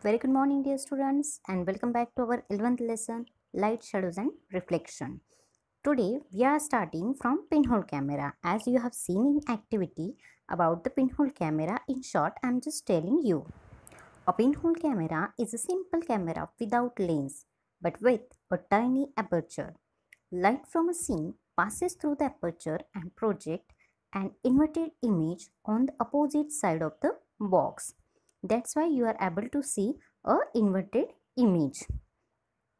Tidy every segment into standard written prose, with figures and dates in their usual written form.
Very good morning, dear students, and welcome back to our 11th lesson, Light, Shadows and Reflection. Today, we are starting from pinhole camera. As you have seen in activity about the pinhole camera, in short, I am just telling you. A pinhole camera is a simple camera without lens, but with a tiny aperture. Light from a scene passes through the aperture and projects an inverted image on the opposite side of the box. That's why you are able to see a inverted image.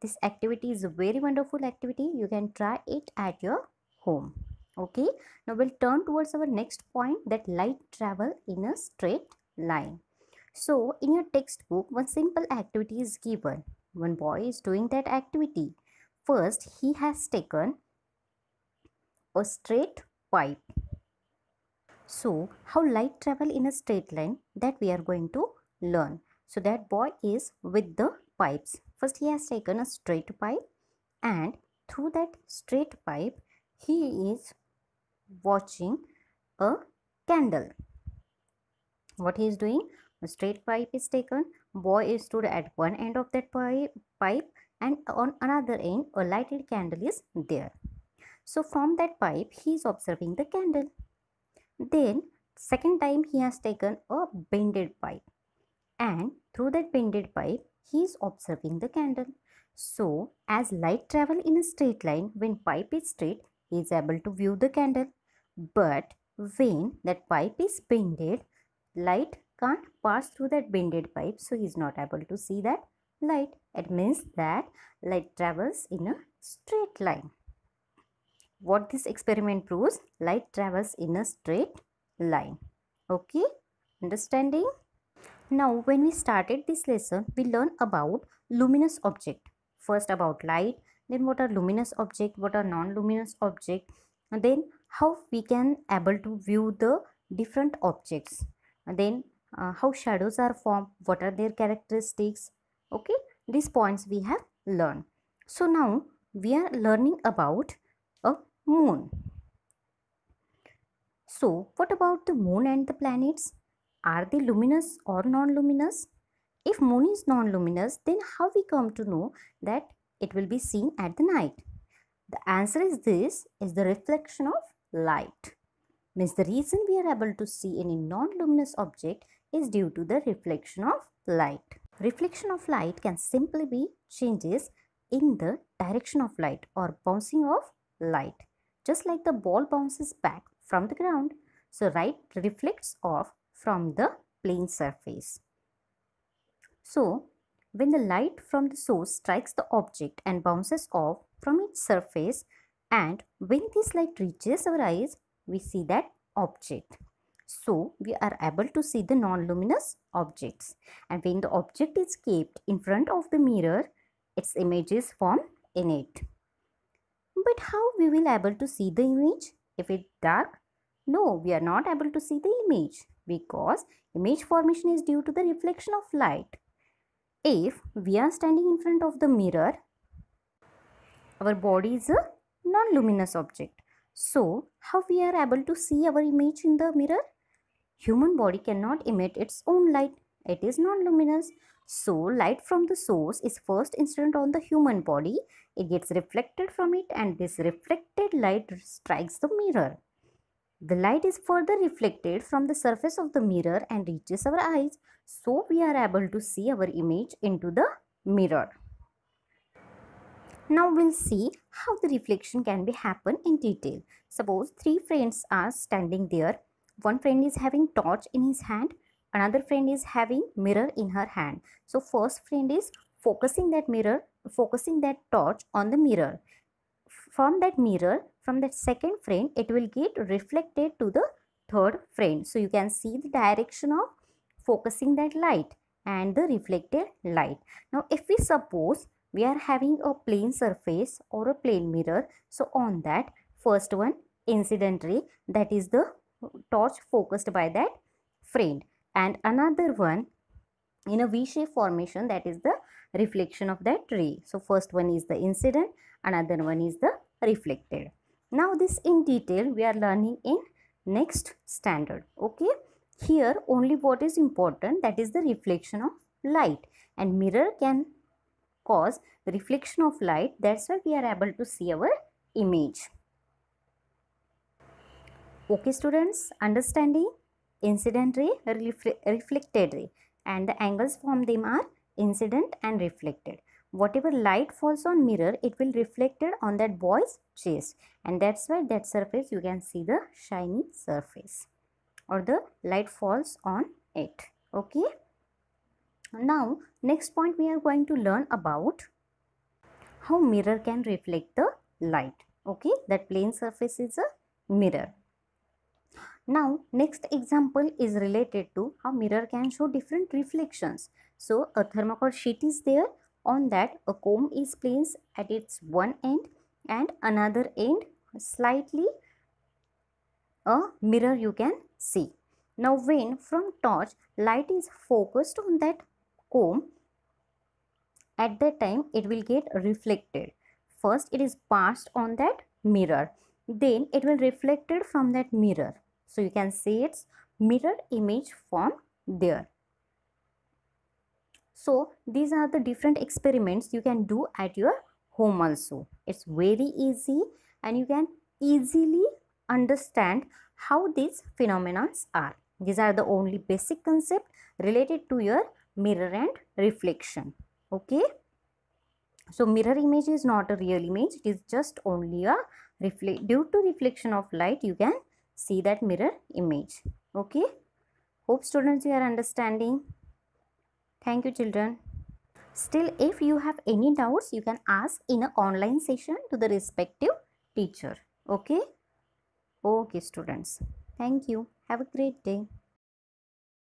This activity is a very wonderful activity. You can try it at your home. Okay. Now we'll turn towards our next point, that light travel in a straight line. So in your textbook, one simple activity is given. One boy is doing that activity. First, he has taken a straight pipe. So how light travel in a straight line, that we are going to learn. So that boy is with the pipes. First he has taken a straight pipe, and through that straight pipe he is watching a candle. What he is doing? A straight pipe is taken. Boy is stood at one end of that pipe, and on another end a lighted candle is there. So from that pipe he is observing the candle. Then second time he has taken a bended pipe, and through that bended pipe he is observing the candle. So as light travel in a straight line, when pipe is straight he is able to view the candle, but when that pipe is bended, light can't pass through that bended pipe, so he is not able to see that light. It means that light travels in a straight line. What this experiment proves, light travels in a straight line. Okay, understanding? Now when we started this lesson, we learned about luminous object. First about light, then what are luminous object, what are non-luminous object, and then how we can able to view the different objects, and then how shadows are formed, what are their characteristics. Okay, these points we have learned. So now we are learning about a moon. So what about the moon and the planets? Are they luminous or non-luminous? If moon is non-luminous, then how we come to know that it will be seen at the night? The answer is this, is the reflection of light. Means the reason we are able to see any non-luminous object is due to the reflection of light. Reflection of light can simply be changes in the direction of light or bouncing of light. Just like the ball bounces back from the ground, so light reflects off from the plane surface. So, when the light from the source strikes the object and bounces off from its surface, and when this light reaches our eyes, we see that object. So, we are able to see the non-luminous objects. And when the object is kept in front of the mirror, its image is formed in it. But how we will able to see the image if it's dark? No, we are not able to see the image because image formation is due to the reflection of light. If we are standing in front of the mirror, our body is a non-luminous object. So, how we are able to see our image in the mirror? Human body cannot emit its own light. It is non-luminous. So, light from the source is first incident on the human body. It gets reflected from it, and this reflected light strikes the mirror. The light is further reflected from the surface of the mirror and reaches our eyes. So, we are able to see our image into the mirror. Now we'll see how the reflection can be happen in detail. Suppose three friends are standing there. One friend is having torch in his hand, another friend is having mirror in her hand. So first friend is focusing that torch on the mirror. From that second friend, it will get reflected to the third friend. So you can see the direction of focusing that light and the reflected light. Now if we suppose we are having a plane surface or a plane mirror, so on that first one incident ray, that is the torch focused by that friend, and another one in a V-shaped formation, that is the reflection of that ray. So first one is the incident, another one is the reflected. Now this in detail we are learning in next standard. Okay, here only what is important, that is the reflection of light, and mirror can cause the reflection of light. That's why we are able to see our image. Okay students, understanding incident ray, reflected ray, and the angles from them are incident and reflected. Whatever light falls on mirror, it will reflected on that boy's chest, and that's why that surface you can see the shiny surface, or the light falls on it. Okay, now next point we are going to learn about how mirror can reflect the light. Okay, that plane surface is a mirror. Now next example is related to how mirror can show different reflections. So a thermocol sheet is there, on that a comb is placed at its one end, and another end slightly a mirror you can see. Now when from torch light is focused on that comb, at that time it will get reflected. First it is passed on that mirror, then it will reflected from that mirror. So you can see its mirror image form there. So these are the different experiments you can do at your home also. It's very easy and you can easily understand how these phenomena are. These are the only basic concept related to your mirror and reflection. Okay. So mirror image is not a real image. It is just only a due to reflection of light you can see that mirror image. Okay. Hope students you are understanding. Thank you children. Still, if you have any doubts, you can ask in an online session to the respective teacher. Okay. Okay students. Thank you. Have a great day.